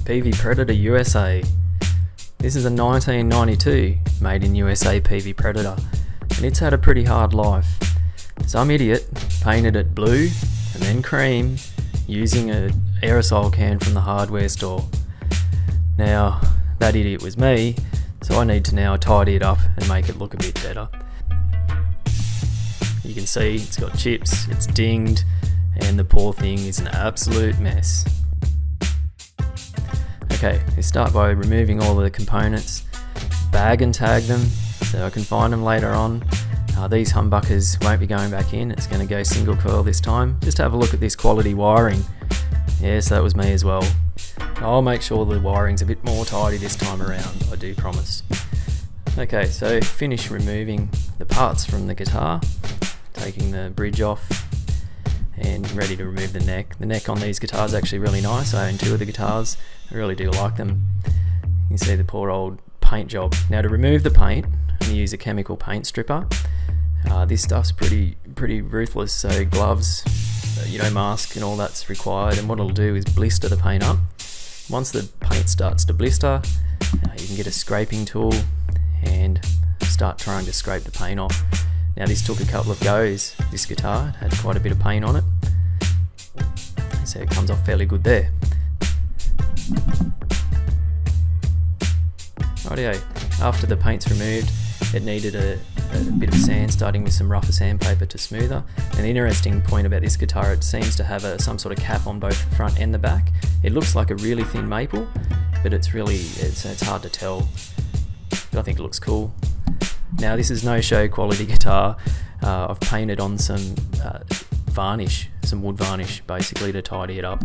Peavey Predator USA. This is a 1992 made in USA Peavey Predator, and it's had a pretty hard life. Some idiot painted it blue and then cream using an aerosol can from the hardware store. Now, that idiot was me, so I need to now tidy it up and make it look a bit better. You can see it's got chips, it's dinged, and the poor thing is an absolute mess. Okay, we start by removing all the components, bag and tag them so I can find them later on. These humbuckers won't be going back in, it's going to go single coil this time. Just have a look at this quality wiring. Yes, that was me as well. I'll make sure the wiring's a bit more tidy this time around, I do promise. Okay, so finish removing the parts from the guitar, taking the bridge off, and ready to remove the neck. The neck on these guitars is actually really nice. I own two of the guitars. I really do like them. You can see the poor old paint job. Now to remove the paint, I'm going to use a chemical paint stripper. This stuff's pretty ruthless, so gloves, mask and all that's required, and what it'll do is blister the paint up. Once the paint starts to blister, you can get a scraping tool and start trying to scrape the paint off. Now this took a couple of goes. This guitar had quite a bit of paint on it, so it comes off fairly good there. Rightio, after the paint's removed, it needed a bit of sand, starting with some rougher sandpaper to smoother. And the interesting point about this guitar, it seems to have some sort of cap on both the front and the back. It looks like a really thin maple, but it's hard to tell. But I think it looks cool. Now this is no show quality guitar. I've painted on some varnish, some wood varnish basically to tidy it up.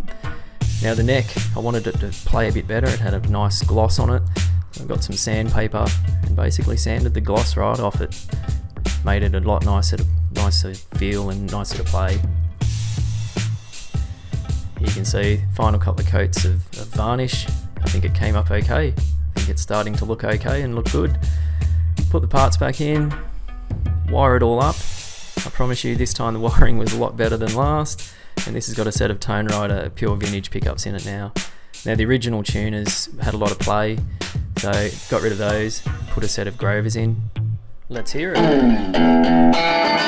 Now the neck, I wanted it to play a bit better. It had a nice gloss on it. I've got some sandpaper and basically sanded the gloss right off it. Made it a lot nicer feel and nicer to play. You can see final couple of coats of varnish. I think it came up okay. I think it's starting to look okay and look good. Put the parts back in, wire it all up. I promise you this time the wiring was a lot better than last, and this has got a set of Tonerider Pure Vintage pickups in it now. Now the original tuners had a lot of play, so got rid of those, put a set of Grovers in. Let's hear it.